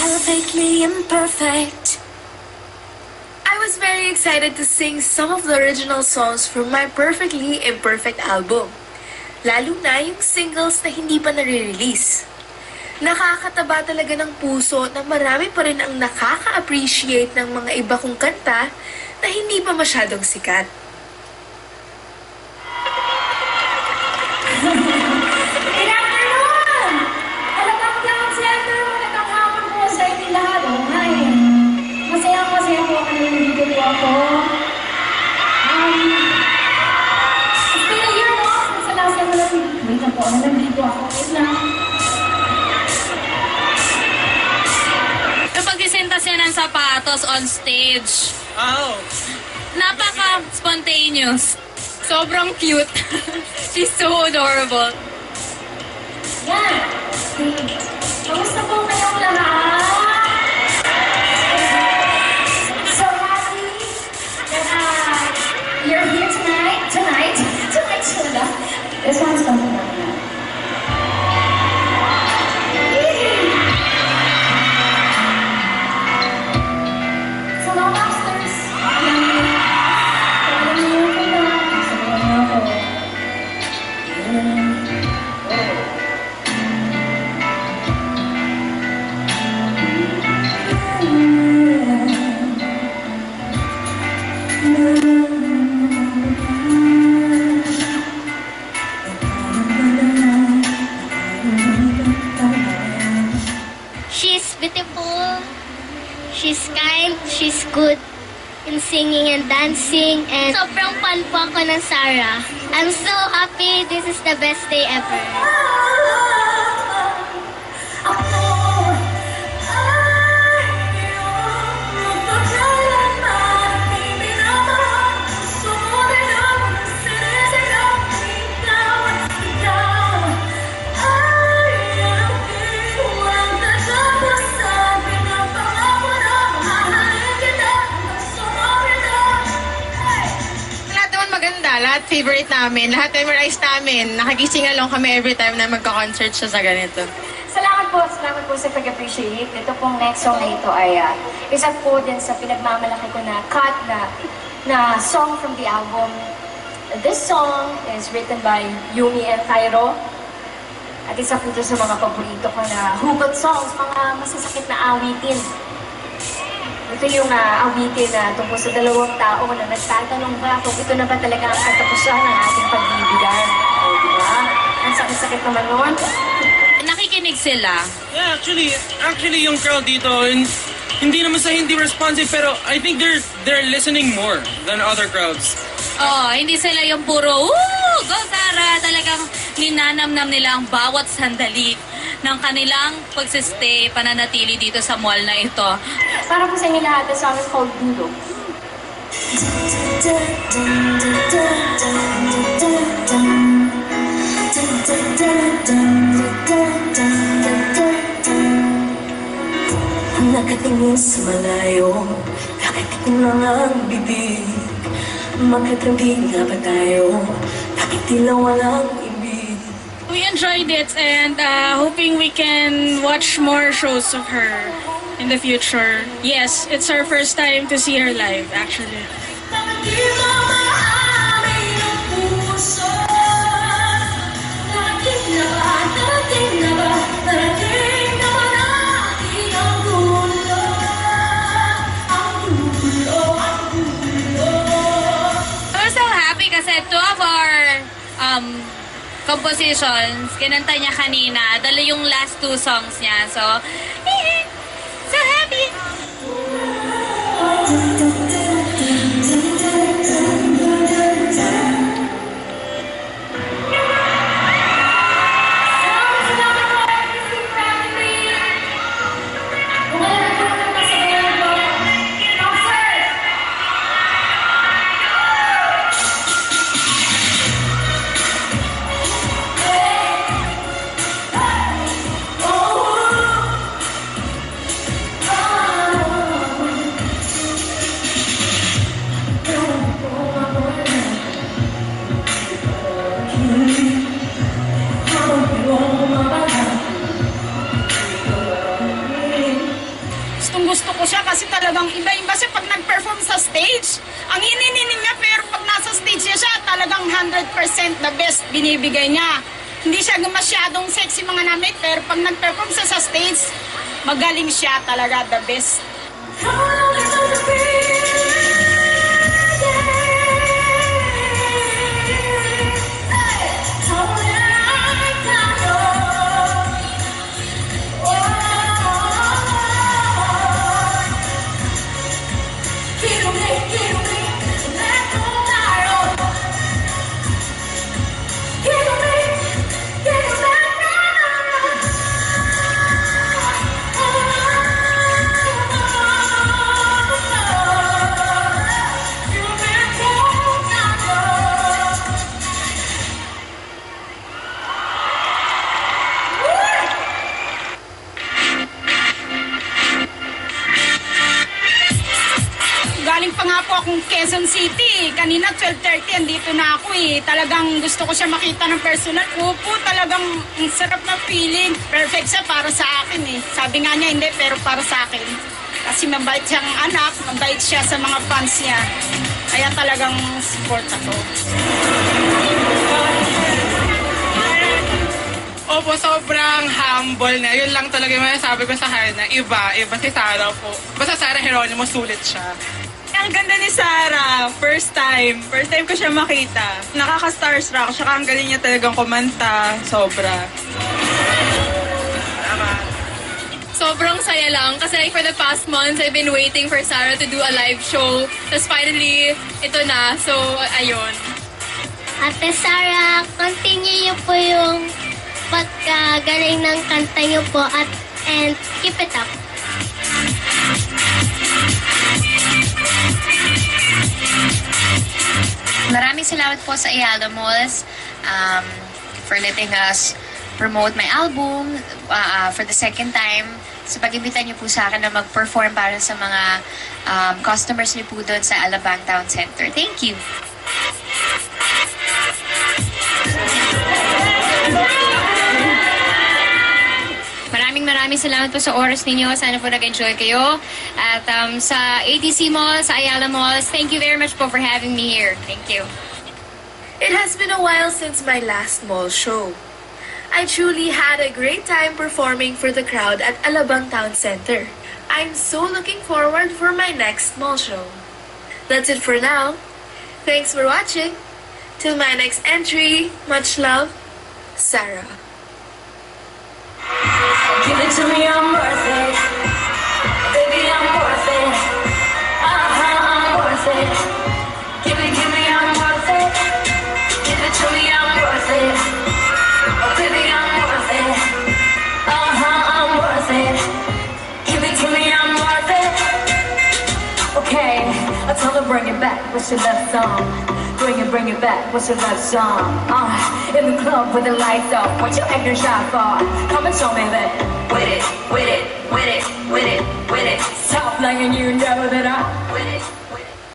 perfectly imperfect. I was very excited to sing some of the original songs from my Perfectly Imperfect album. Lalo na yung singles na hindi pa nare-release. Nakakataba talaga ng puso na marami pa rin ang nakaka-appreciate ng mga iba kong kanta na hindi pa masyadong sikat. Pagsisintas niya ng sapatos on stage. Oh. Napaka-spontaneous. Sobrang cute. She's so adorable. Yan! Kamusta po kayong lahat? So happy that you're here tonight sila. This one's something like that. She's beautiful, she's kind, she's good in singing and dancing, and sobrang fun po ako ng Sarah. I'm so happy, this is the best day ever. Lahat favorite namin, lahat memorize namin. Nakagising along kami every time na magka-concert siya sa ganito. Salamat po sa pag-appreciate. Ito pong next song na ito ay isa po din sa pinagmamalaki ko na cut na song from the album. This song is written by Yumi and Cairo. At isa po ito sa mga paborito ko na hugot songs, mga masasakit na awitin. Ito yung awitin na tungkol sa dalawang tao na nagtatanong ba kung ito na ba talaga ang katapusan ng ating pagbibigan. O, di ba? Ang sakit-sakit naman nun. Nakikinig sila. Yeah, actually yung crowd dito, hindi naman sa hindi responsive, pero I think they're listening more than other crowds. Oh, hindi sila yung puro, woo! Go Sarah! Talagang ninanamnam nila ang bawat sandali ng kanilang pagsistay, pananatili dito sa mall na ito. Para po sa inyo lahat, the song is called Dulo. Nakatingin sa malayo, nakatingin lang ang bibig. Bakit hindi nga ba tayo? Bakit tila walang ibig? We enjoyed it and hoping we can watch more shows of her in the future. Yes, it's our first time to see her live, actually. I'm so happy kasi two of our compositions, kinanta niya kanina, dala yung last two songs niya. So, so happy! ko siya kasi talagang iba-iba siya pag nag-perform sa stage. Ang inininim niya pero pag nasa stage siya talagang 100% the best binibigay niya. Hindi siya masyadong sexy mga namit pero pag nag-perform siya sa stage, magaling siya talaga, the best. Galing pa nga po akong Quezon City. Kanina 12:30, andito na ako eh. Talagang gusto ko siya makita ng personal. Opo, talagang ang sarap na feeling. Perfect siya para sa akin eh. Sabi nga niya hindi, pero para sa akin. Kasi mabait siyang anak, mabait siya sa mga fans niya. Kaya talagang support ako. Opo, sobrang humble na. Yun lang talaga yung masasabi ko sa kanya. Iba si Sarah po. Basta Sarah Geronimo, sulit siya. Ang ganda ni Sarah. First time ko siya makita. Nakaka-starstruck. Tsaka ang galing niya talagang kumanta. Sobra. Sobrang saya lang kasi for the past months, I've been waiting for Sarah to do a live show. Tapos finally, ito na. So, ayun. Ate Sarah, continue niyo po yung pagkagaling ng kanta niyo po and keep it up. Maraming salamat po sa Ayala Malls for letting us promote my album for the second time. Sa pag-imbita niyo po sa akin na mag-perform para sa mga customers niyo po doon sa Alabang Town Center. Thank you! Maraming salamat po sa oras ninyo. Sana po nag-enjoy kayo. At sa ATC Mall, sa Ayala Malls, thank you very much po for having me here. Thank you. It has been a while since my last mall show. I truly had a great time performing for the crowd at Alabang Town Center. I'm so looking forward for my next mall show. That's it for now. Thanks for watching. Till my next entry, much love, Sarah. Give it to me, I'm worth it. Baby, I'm worth it. I'm worth it. Give me, I'm worth it. Give it to me, I'm worth it. Oh, baby, I'm worth it. I'm worth it. Give it to me, I'm worth it. Okay, I tell her bring it back. What's your love song? Bring it back, what's your love song? In the club with the lights off, what you acting shy for? Come and show me that. With it. Stop lying, you know that I'm with it.